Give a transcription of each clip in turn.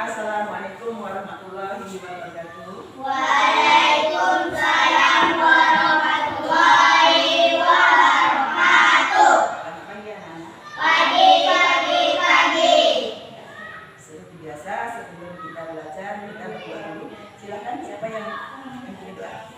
Assalamualaikum warahmatullahi wabarakatuh. Waalaikumsalam warahmatullahi wabarakatuh. Selamat pagi anak-anak. Pagi. Seperti biasa sebelum kita belajar kita berdoa dulu. Silakan siapa yang berdoa?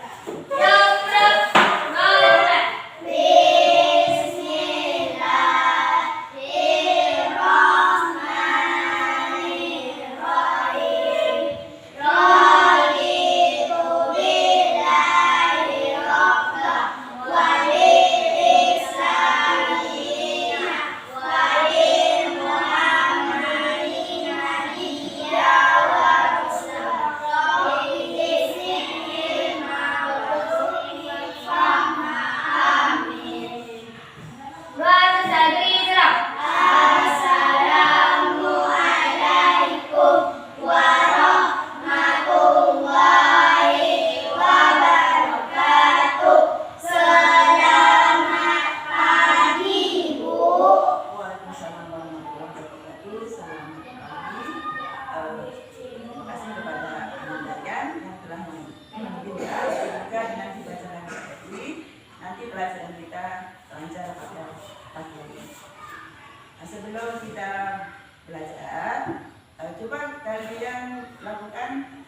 Sebelum kita belajar, coba kalian lakukan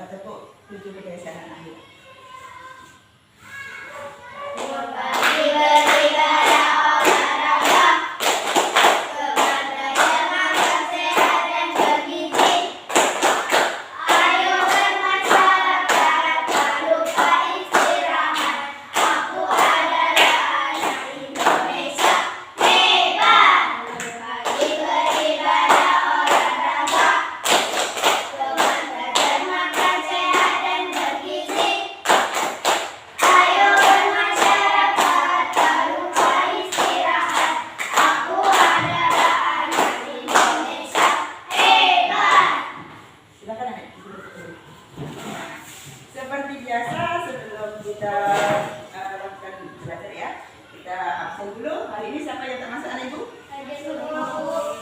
tepuk 7 kebiasaan akhir. Seperti biasa sebelum kita lakukan belajar ya, kita absen dulu. Hari ini siapa yang tak masuk anak ibu?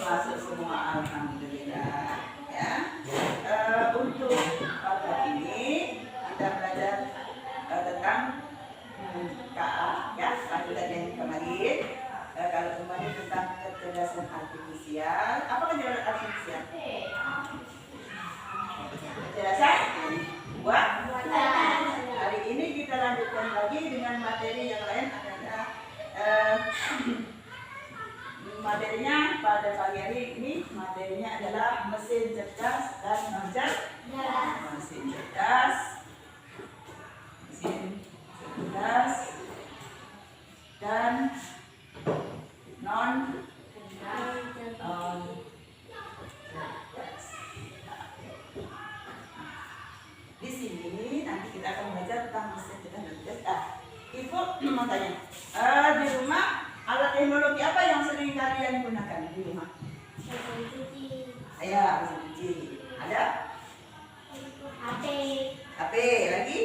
Masuk semua, alhamdulillah. Ya. Untuk pada ini kita belajar tentang KA ya, lanjutan yang kemarin. Kalau kemarin tentang kecerdasan artifisial, apa kecerdasan artifisial? Kecerdasan buat. Hari ini kita lanjutkan lagi dengan materi yang lain adalah materinya pada pagi hari ini materinya adalah mesin cerdas dan non cerdas. Mesin cerdas dan non cerdas. Di sini nanti kita akan belajar tentang mesin cerdas dan cerdas. Ibu mau tanya, di rumah alat teknologi apa yang sering kalian gunakan di rumah? Mesin cuci. Ya, mesin cuci. Ada? HP lagi?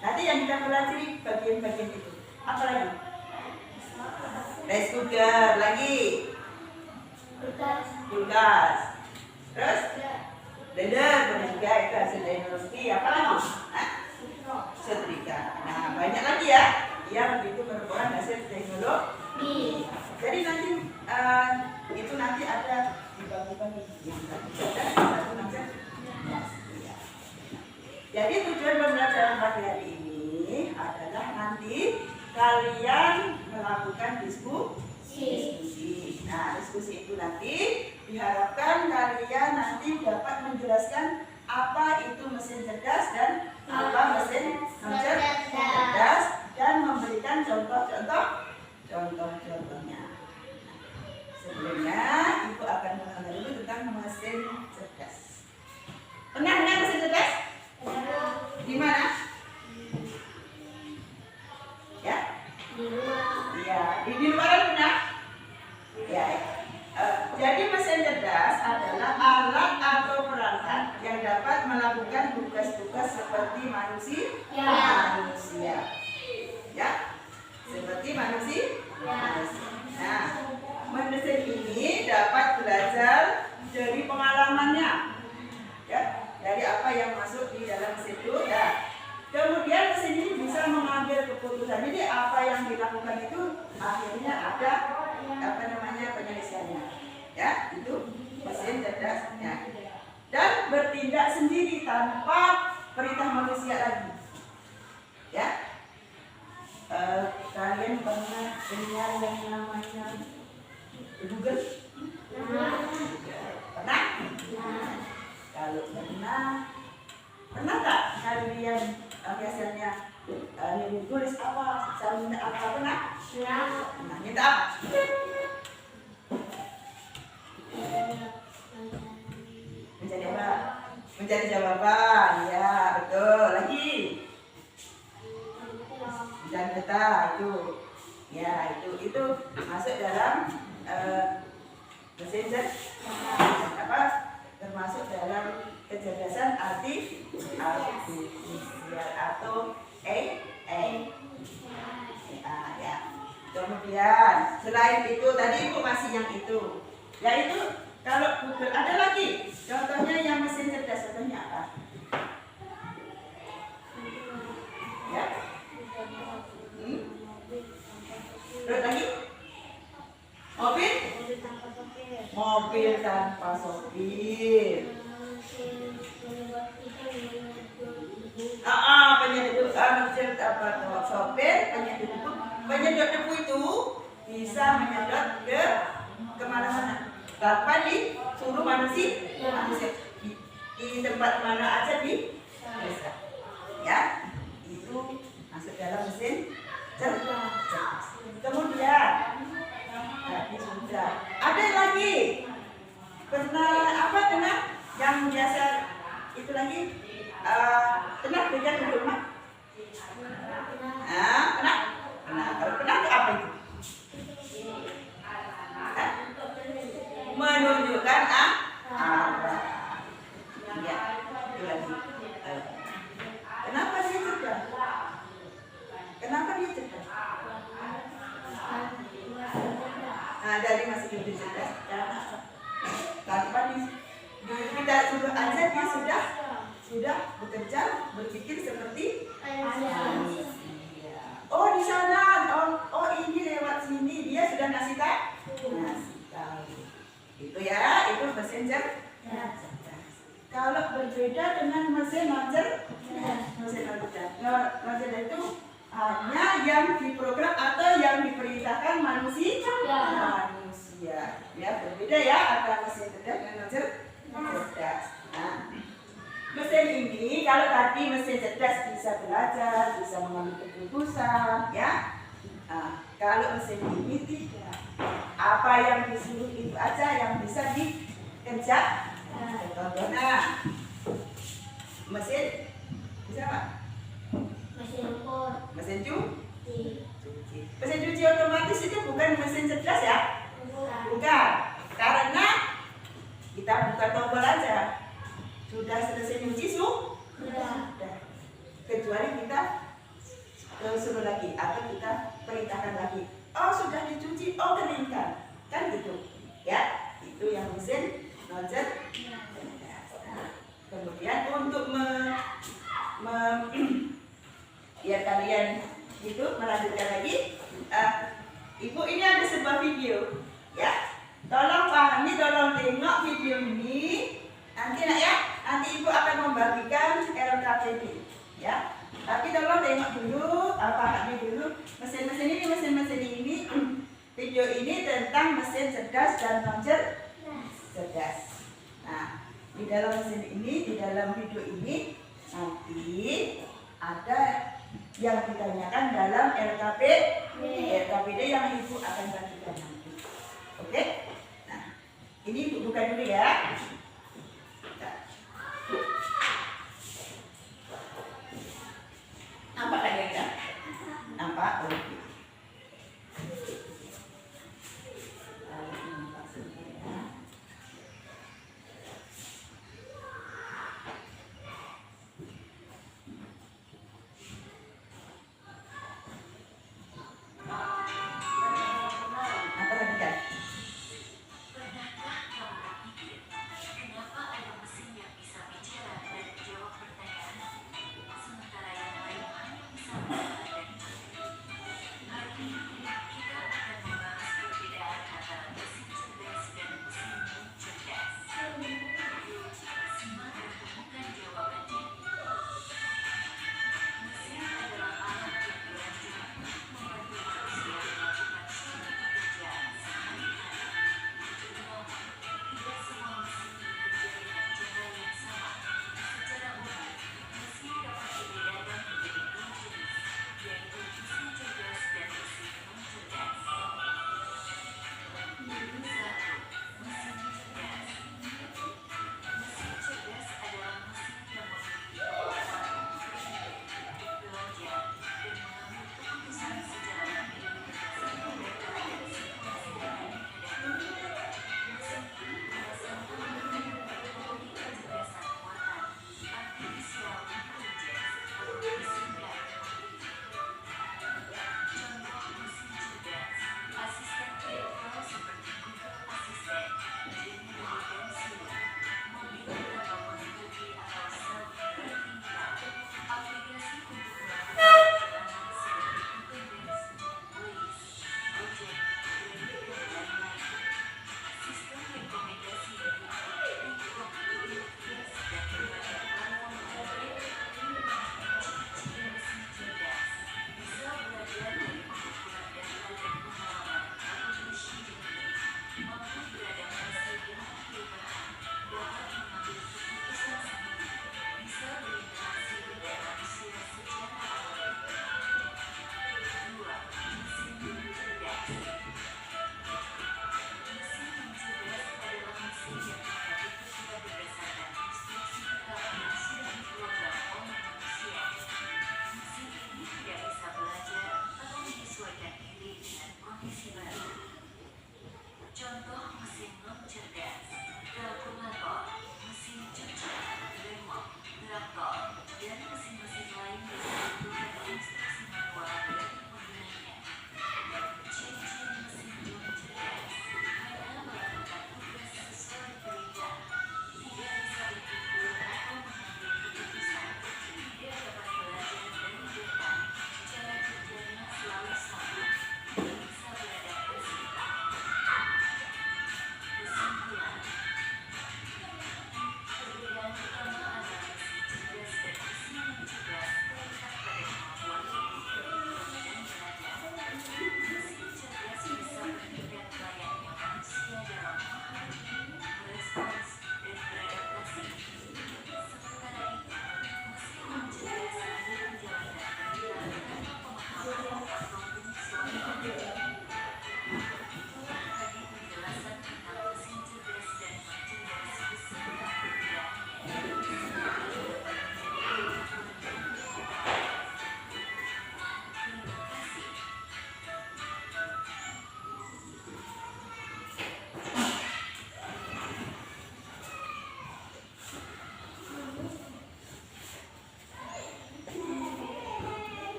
Nanti yang kita pelajari bagian-bagian itu. Apa lagi? Rice cooker lagi? Kulkas. Terus? Blender, boleh juga itu hasil teknologi. Apa lagi? Setrika. Nah, banyak lagi ya yang itu merupakan hasil teknologi. Jadi nanti itu nanti ada dibagi-bagi yang satu nanti. Jadi tujuan pembelajaran pagi hari ini adalah nanti kalian melakukan diskusi. Nah, diskusi itu nanti diharapkan kalian nanti dapat menjelaskan apa itu mesin cerdas dan apa mesin non cerdas dan memberikan contoh-contohnya. Sebelumnya ibu akan mengenal dulu tentang mesin cerdas. Pernah dengar mesin cerdas? Di mana? Ya? Di luar. Iya, di luar pernah? Ya. Jadi mesin cerdas adalah alat atau perangkat yang dapat melakukan tugas-tugas seperti manusia. Ya, seperti manusia. dari pengalamannya, ya, dari apa yang masuk di dalam mesin itu, ya. Kemudian mesin ini bisa mengambil keputusan. Jadi apa yang dilakukan itu akhirnya ada apa namanya penyelesaiannya, ya, itu mesin cerdasnya. Dan bertindak sendiri tanpa perintah manusia lagi, ya. Kalian pernah dengar yang namanya Google? Pernah? Kalau pernah tak kalian biasanya tulis apa, saya minta apa, pernah? Nah, minta apa? Mencari apa? Mencari jawaban, ya betul. Lagi mencari data itu, ya itu masuk dalam mesin apa? Termasuk dalam kecerdasan artifisial atau AI. Ya. Kemudian selain itu tadi Ibu masih yang itu, yaitu kalau Google ada lagi contohnya yang mesin cerdas, contohnya apa? Ya. Terus lagi? Mobil tanpa sopir. Penyedot sopir, penyedot debu itu bisa menyedot ke kemana-mana tanpa disuruh manusia di tempat mana aja bisa, ya. Itu masuk dalam mesin cerdas. Kemudian tadi sudah ada lagi, pernah apa dengar yang biasa itu lagi pernah belajar di rumah? Pernah? Kalau pernah itu apa itu? Menunjukkan arah. Ya, itu lagi. Kenapa dia cerdas? Kenapa dia cerdas? Dari masih lebih cerdas. Tanpa kita suruh aja dia sudah bekerja, berpikir seperti manusia. Oh di sana, oh ini lewat sini, dia sudah ngasih tahu. Itu ya, itu mesin cerdas. Kalau berbeda dengan mesin non-cerdas itu hanya yang diprogram atau yang diperintahkan manusia. Ya berbeda ya antara mesin cerdas dengan non-cerdas. Nah, mesin ini kalau tadi mesin cerdas bisa belajar, bisa mengambil keputusan, ya. Kalau mesin ini tidak. Apa yang disuruh itu aja yang bisa dikerjakan. Contohnya mesin bisa apa? Mesin cuci. Mesin cuci otomatis itu bukan mesin cerdas ya? Bukan. Karena kita buka tombol aja. Sudah selesai nyuci sudah. Kecuali kita suruh lagi atau kita perintahkan lagi. Oh sudah dicuci, oh keringkan. Kan gitu. Ya, itu yang mesin non-cerdas. Kemudian untuk biar kalian itu melanjutkan lagi, Ibu ini ada sebuah video, ya. Tolong pahami, tolong tengok video ini. Nanti nak ya, nanti Ibu akan membagikan LKPD, ya. Tapi tolong tengok dulu, pahami dulu mesin-mesin ini, video ini tentang mesin cerdas dan non-cerdas. Nah, di dalam mesin ini, di dalam video ini nanti ada yang ditanyakan dalam LKPD yang Ibu akan bagikan nanti. Oke? Nah, ini Ibu buka dulu ya. Nampak lagi enggak? Nampak? Oke.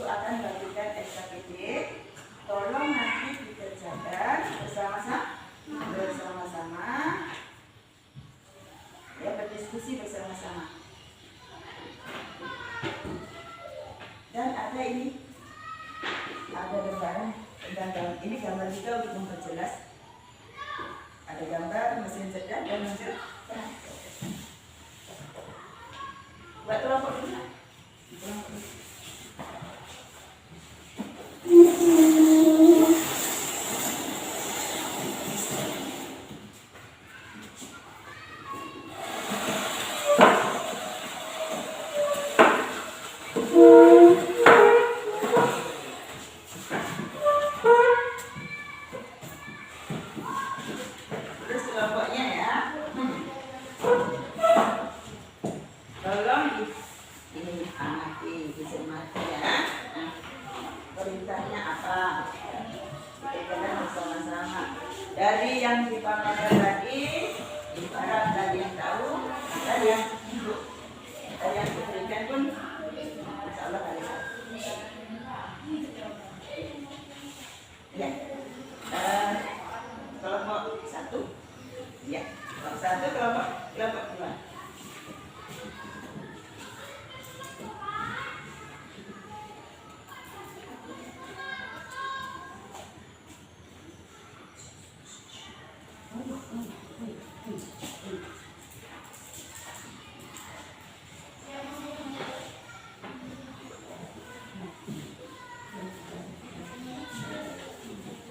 Ibu akan bagikan estafet. Tolong nanti dikerjakan bersama-sama. Ya, berdiskusi bersama-sama. Dan ada ini, ada gambaran tentang ini gambar juga untuk memperjelas. Ada gambar mesin cerdas dan mesin cerdas. Buat kelompok dulu. Terus kelompoknya ya. Tolong ini amati, dicermati ya. Nah, perintahnya apa? Kita bersama-sama. Dari yang dipaparkan tadi, ibarat dari yang tahu, dari yang ibu, dari yang diberikan pun, insya Allah kali ini. Ya, kelompok 1, ya, kelompok 1, kelompok 2.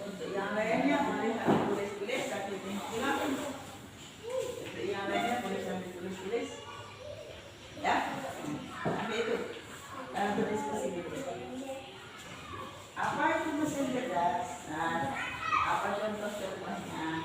Untuk yang lainnya boleh sambil tulis-tulis, tapi silakan. Untuk yang lainnya boleh sambil tulis-tulis, ya. Sampai itu, berdiskusi gitu. Apa itu mesin cerdas? Nah, apa contoh-contohnya?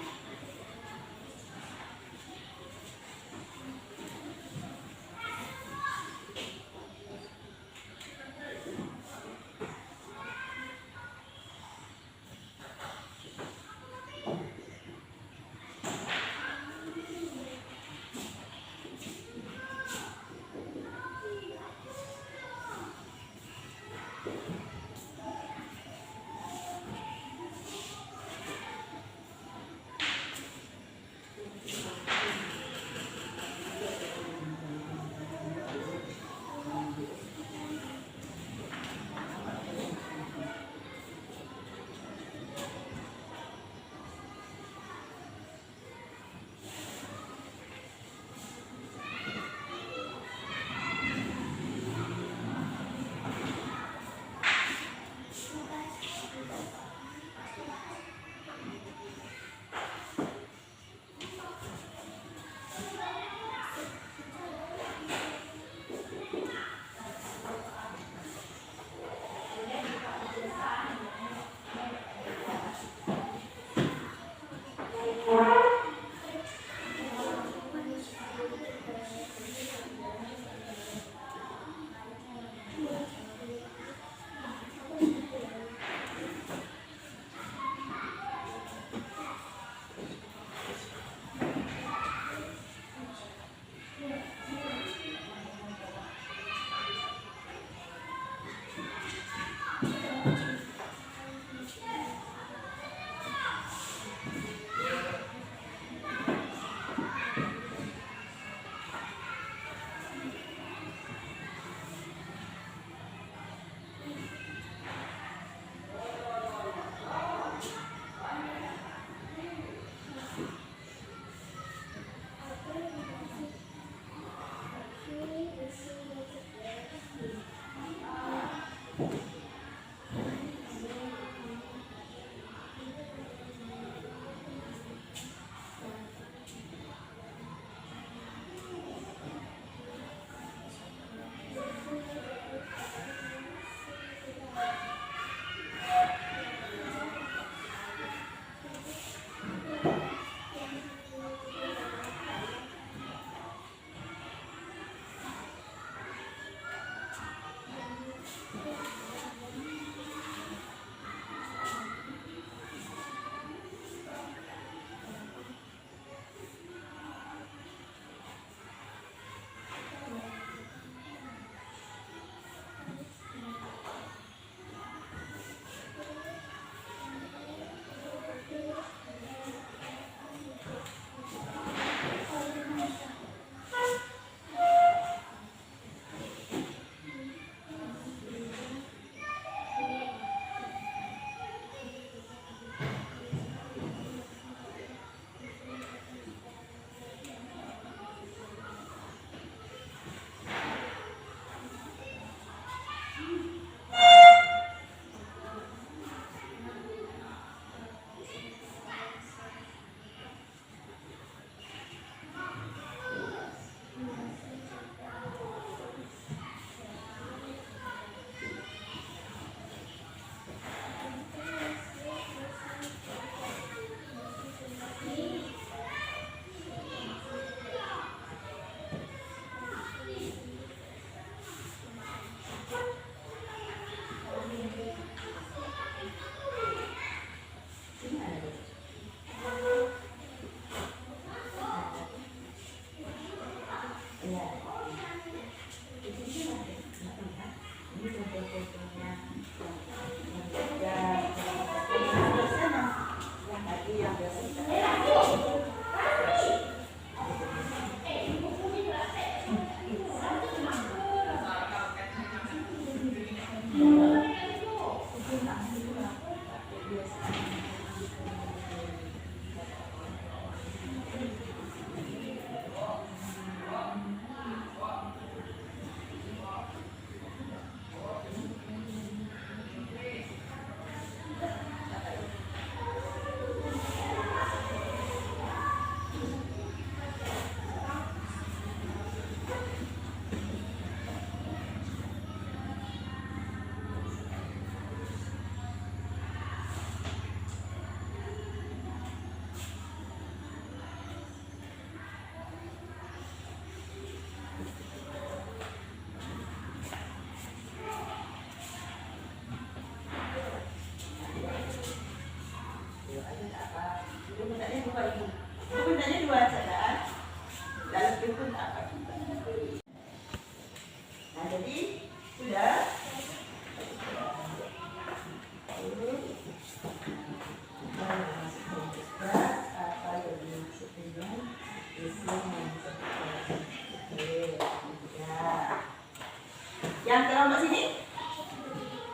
Yang kelompok sini?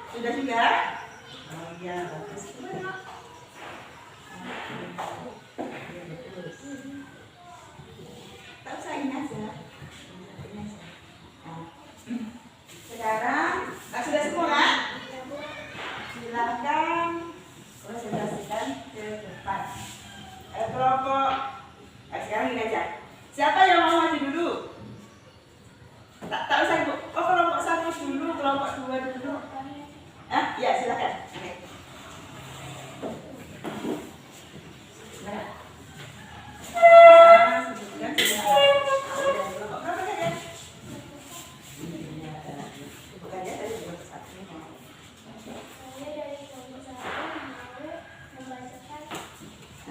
Sudah juga? Oh iya, bagus. Tak usah ini aja. Nah, sekarang, sudah semua kan? Silakan presentasikan ke depan. Kelompok, sekarang ini aja. Siapa yang mau maju dulu? Tak usah ibu. Oh, kelompok 1 dulu, kelompok 2 dulu. Ya silakan. Oke. Silakan. Sebutkan sudah kelompok berapa saja? Bukan ya, tadi kelompok 1. Saya dari kelompok 1 mau membacakan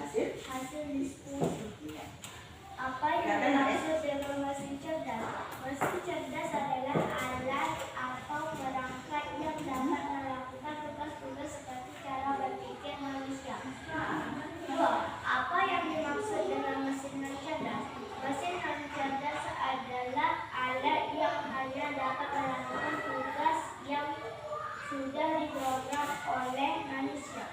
hasil diskusi. Apa yang dimaksud dengan mesin cerdas? Mesin cerdas adalah alat atau perangkat yang dapat melakukan tugas-tugas seperti cara berpikir manusia. 2. Apa yang dimaksud dengan mesin cerdas? Mesin cerdas adalah alat yang hanya dapat melakukan tugas yang sudah diprogram oleh manusia.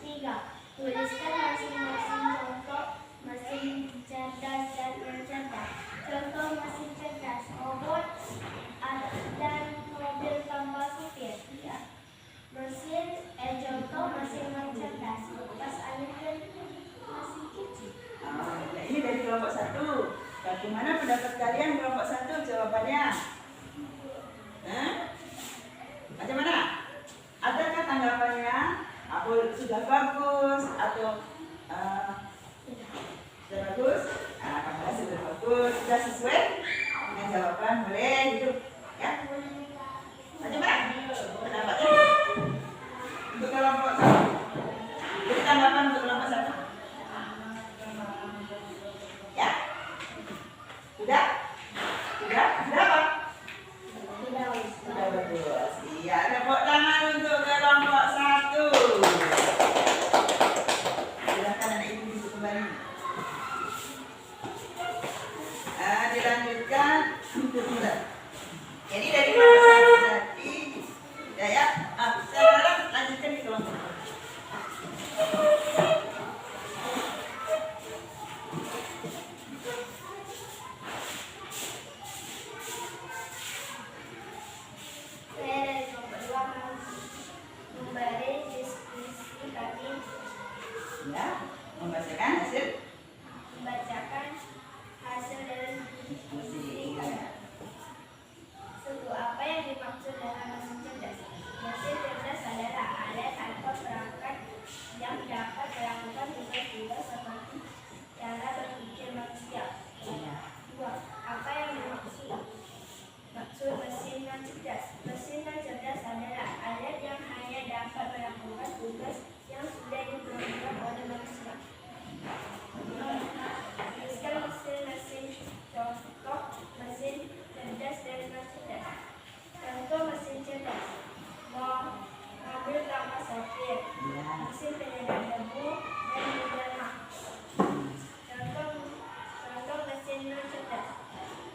3. Tuliskan masing-masing contoh mesin cerdas dan non-cerdas. Contoh mesin cerdas, robot dan mobil tanpa supir. Contoh mesin non-cerdas, kipas angin dan mesin cuci. Ini dari kelompok 1. Bagaimana pendapat kalian kelompok 1 jawabannya? Macam mana? Adakah tanggapannya? Apa sudah bagus atau sudah bagus? Apakah sudah bagus? Sudah sesuai dengan jawaban? Boleh gitu ya? Macam mana pendapatnya untuk kelompok 1? Jadi tanggapan untuk kelompok 1? Ya? Sudah? Sudah? Sudah apa? Sudah bagus. Iya, tepuk tangan untuk kelompok 1. Silakan anak ibu duduk kembali. Dilanjutkan untuk bulan. Jadi dari kelompok 1 tadi, ya. Sekarang lanjutkan di kelompok 2. Saya dari kelompok 2 mau memberi diskusi tadi. Ya, membacakan hasil Membacakan hasil dari diskusi kami. 1. Apa yang dimaksud dengan mesin cerdas? Mesin cerdas adalah alat atau perangkat yang dapat melakukan tugas-tugas seperti cara berpikir manusia. 2. Apa yang dimaksud mesin non cerdas? Mesin non cerdas adalah alat yang hanya dapat melakukan tugas yang sudah diprogram oleh manusia. Tuliskan mesin-mesin contoh mesin cerdas dan non cerdas. Contoh mesin cerdas: mobil tanpa sopir, mesin penyedot debu dan menjelma. Contoh mesin non cerdas: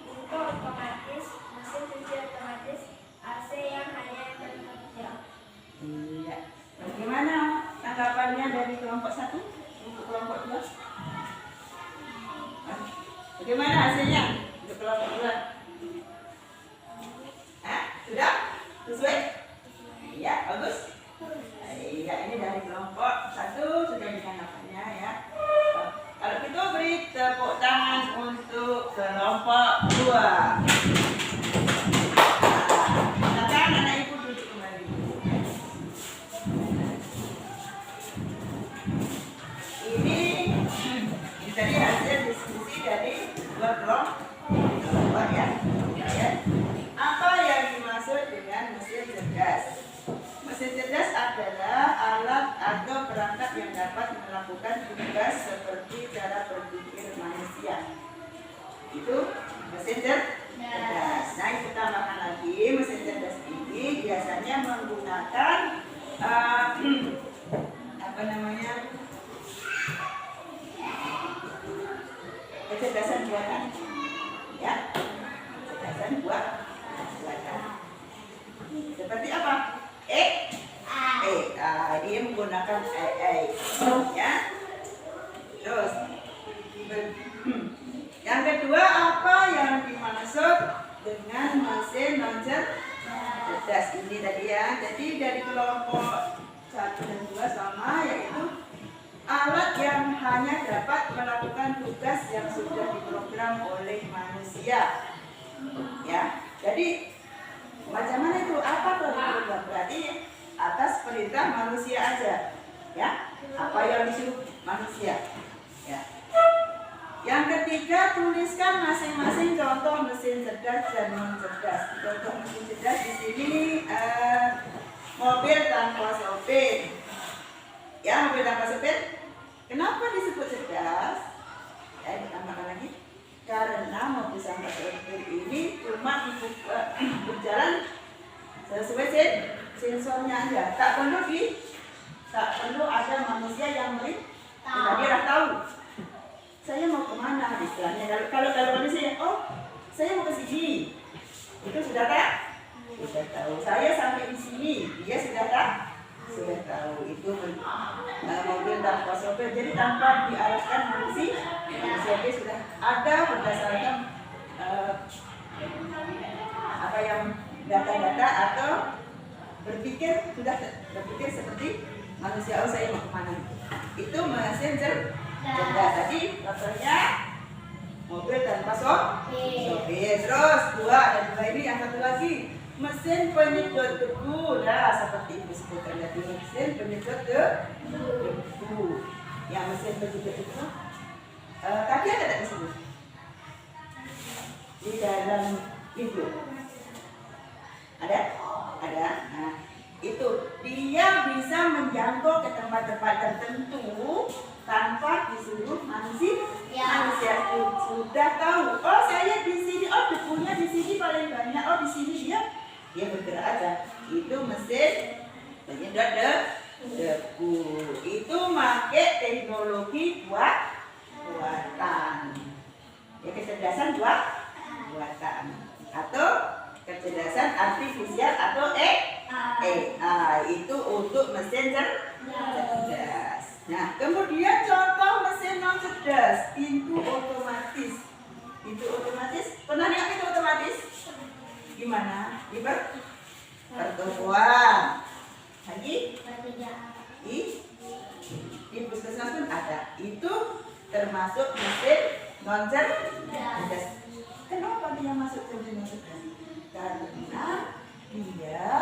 pintu otomatis, mesin cuci otomatis, AC yang hanya bekerja. Iya. Bagaimana tanggapannya dari kelompok 1 untuk kelompok 2? Bagaimana hasilnya untuk kelompok 2? Sudah? Sesuai? Iya, bagus. Iya, ini dari kelompok 1 sudah ditanggapannya ya. Kalau gitu beri tepuk tangan untuk kelompok 2. Silakan anak ibu duduk kembali. Ini tadi hasil diskusi dari 2 kelompok ya. Apa yang dimaksud dengan mesin cerdas? Mesin cerdas adalah alat atau perangkat yang dapat melakukan tugas seperti cara berpikir manusia. Itu mesin cerdas. Nah, kita tambahkan lagi, mesin cerdas ini biasanya menggunakan kecerdasan buatan, ya, kecerdasan buatan. tadi ya. Jadi dari kelompok 1 dan 2 sama, yaitu alat yang hanya dapat melakukan tugas yang sudah diprogram oleh manusia. Ya, jadi macam mana itu? Apa program? Berarti atas perintah manusia aja, ya. Apa yang disuruh manusia, ya. Yang ketiga, tuliskan masing-masing contoh mesin cerdas dan non cerdas. Contoh mesin cerdas di sini mobil tanpa sopir. Ya, mobil tanpa sopir. Kenapa disebut cerdas? Ya, ditambahkan lagi. Karena mobil tanpa sopir ini cuma berjalan sesuai sensornya aja. Tak perlu ada manusia yang dia dah tahu. Saya mau kemana istilahnya. Kalau manusia, oh saya mau ke sini, itu sudah tahu. Saya sampai di sini, dia sudah tahu. Itu mobil tanpa sopir. Jadi tanpa diarahkan manusia dia sudah ada berdasarkan apa yang data-data atau berpikir seperti manusia. Oh saya mau kemana? Itu mesin cerdas. Tadi contohnya mobil tanpa sopir. Terus 2 ini yang satu lagi mesin penyedot debu. Nah, seperti ibu sebutkan tadi, mesin penyedot debu. Ya, mesin penyedot debu. Tadi ada tak disebut di dalam itu? Ada. Nah, itu dia bisa menjangkau ke tempat-tempat tertentu tanpa disuruh manusia. Manusia sudah tahu. Oh saya di sini. Oh debunya di sini paling banyak. Oh di sini dia bergerak aja. Itu mesin penyedot debu. Itu pakai teknologi buatan. Ya kecerdasan buatan atau kecerdasan artifisial atau AI itu untuk mesin cerdas. Nah, kemudian contoh mesin non cerdas, pintu otomatis. Pintu otomatis, pernah lihat pintu otomatis? Gimana? Di pertokoan. Lagi? Di puskesmas pun ada. Itu termasuk mesin non cerdas. Kenapa dia masuk ke non cerdas? Karena dia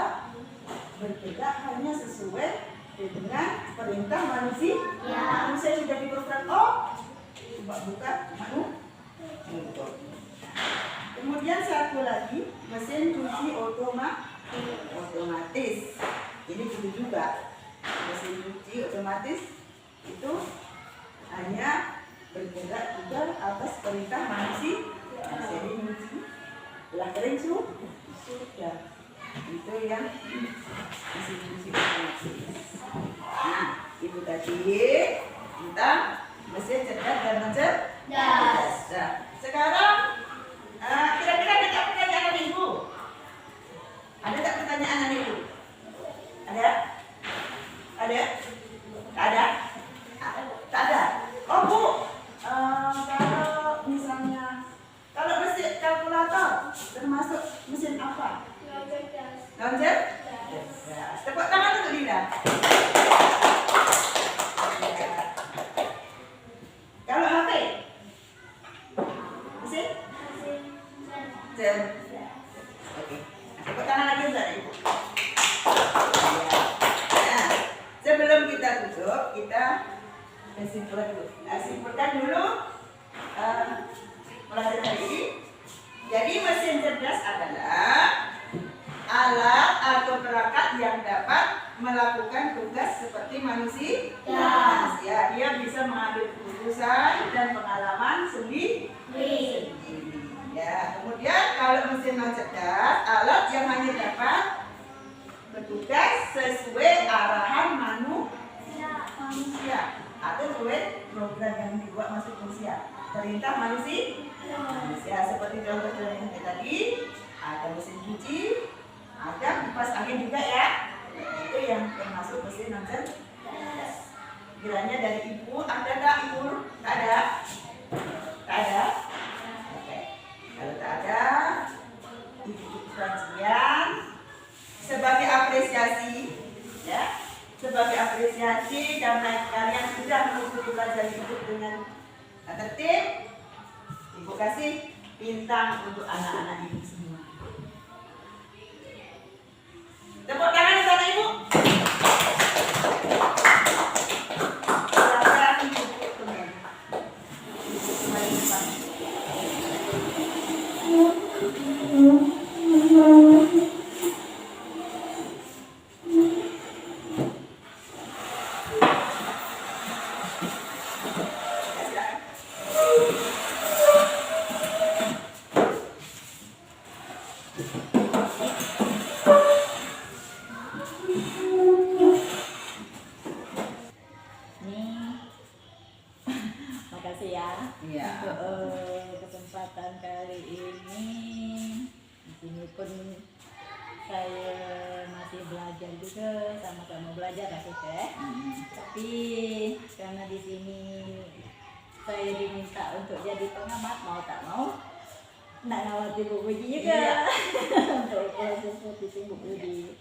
bergerak hanya sesuai dengan perintah manusia. Manusia sudah diprogram. Oh, coba buka Kemudian satu lagi mesin cuci otomatis. Ini dulu juga mesin cuci otomatis itu hanya bergerak juga atas perintah manusia. Jadi nyuci, belah kering sudah. Itu yang mesin cuci otomatis. Nah, itu tadi tentang mesin cerdas dan non cerdas. Nah, sekarang kira-kira ada tak pertanyaan ibu? Ada tak pertanyaan ibu? Ada? Tak ada. Oh bu, kalau misalnya mesin kalkulator termasuk mesin apa? Non cerdas. Tepuk tangan untuk Dinda. Kalau HP? Mesin? Cerdas. Oke. Tepuk tangan lagi untuk ibu. Nah, sebelum kita tutup, kita simpulkan dulu pelajaran hari ini. Jadi mesin cerdas adalah alat atau perangkat yang dapat melakukan tugas seperti manusia. Ya, dia bisa mengambil keputusan dan pengalaman sendiri. Ya, kemudian kalau mesin non cerdas, alat yang hanya dapat bertugas sesuai arahan manusia atau sesuai program yang dibuat masuk manusia. Perintah manusia. Seperti contoh yang tadi, ada mesin cuci, ada kipas angin juga ya. Itu yang termasuk mesin non cerdas. Kiranya dari ibu ada tak ibu? Tak ada? Tak ada? Oke. Kalau tak ada, ibu kajian sebagai apresiasi karena kalian sudah mengikuti belajar ibu dengan tertib. Ibu kasih bintang untuk anak-anak ibu semua. Tepuk tangan untuk anak ibu. Silakan ibu teman. Mari depan. Makasih ya Iya. untuk kesempatan kali ini. Di sini pun saya masih belajar juga, sama-sama belajar ya Teh. Tapi karena di sini saya diminta untuk jadi pengamat, mau tak mau nak ngawati Bu Puji juga. Iya. Untuk proses petisi Bu Puji.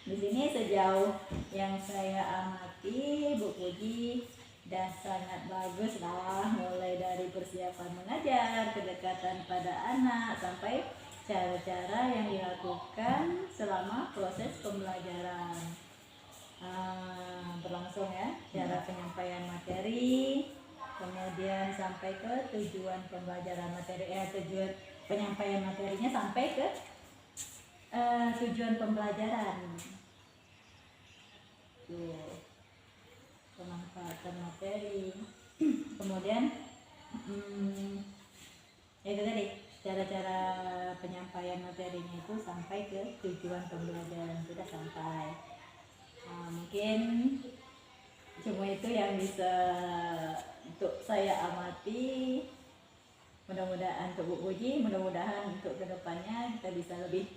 Di sini sejauh yang saya amati, Bu Puji dah sangat bagus lah, mulai dari persiapan mengajar, kedekatan pada anak, sampai cara-cara yang dilakukan selama proses pembelajaran berlangsung ya, cara penyampaian materi, kemudian sampai ke tujuan pembelajaran materi, tujuan penyampaian materinya sampai ke tujuan pembelajaran. Tuh, pemanfaatan materi. Kemudian itu tadi cara-cara penyampaian materinya itu sampai ke tujuan pembelajaran sudah sampai. Mungkin cuma itu yang bisa untuk saya amati. Mudah-mudahan untuk Bu Puji, mudah-mudahan untuk kedepannya kita bisa lebih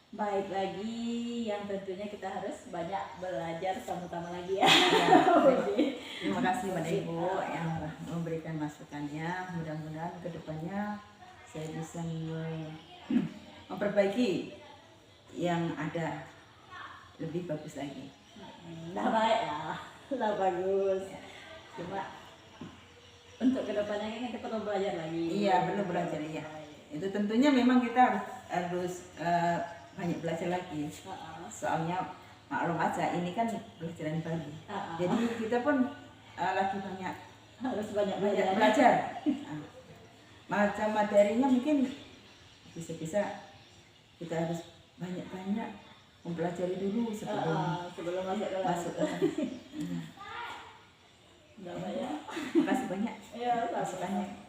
baik lagi, yang tentunya kita harus banyak belajar sama-sama lagi ya. Terima kasih pada Ibu yang memberikan masukannya. Mudah-mudahan kedepannya saya bisa memperbaiki yang ada lebih bagus lagi. Nah baik ya, lah bagus. Cuma untuk kedepannya kan kita perlu belajar lagi. Iya, perlu belajar ya. Itu tentunya memang kita harus banyak belajar lagi. Soalnya maklum aja ini kan pelajaran baru. Jadi kita pun lagi banyak harus banyak belajar. Macam materinya mungkin bisa-bisa kita harus banyak-banyak mempelajari dulu sebelum masuk kelas. Makasih banyak Ya, masukannya.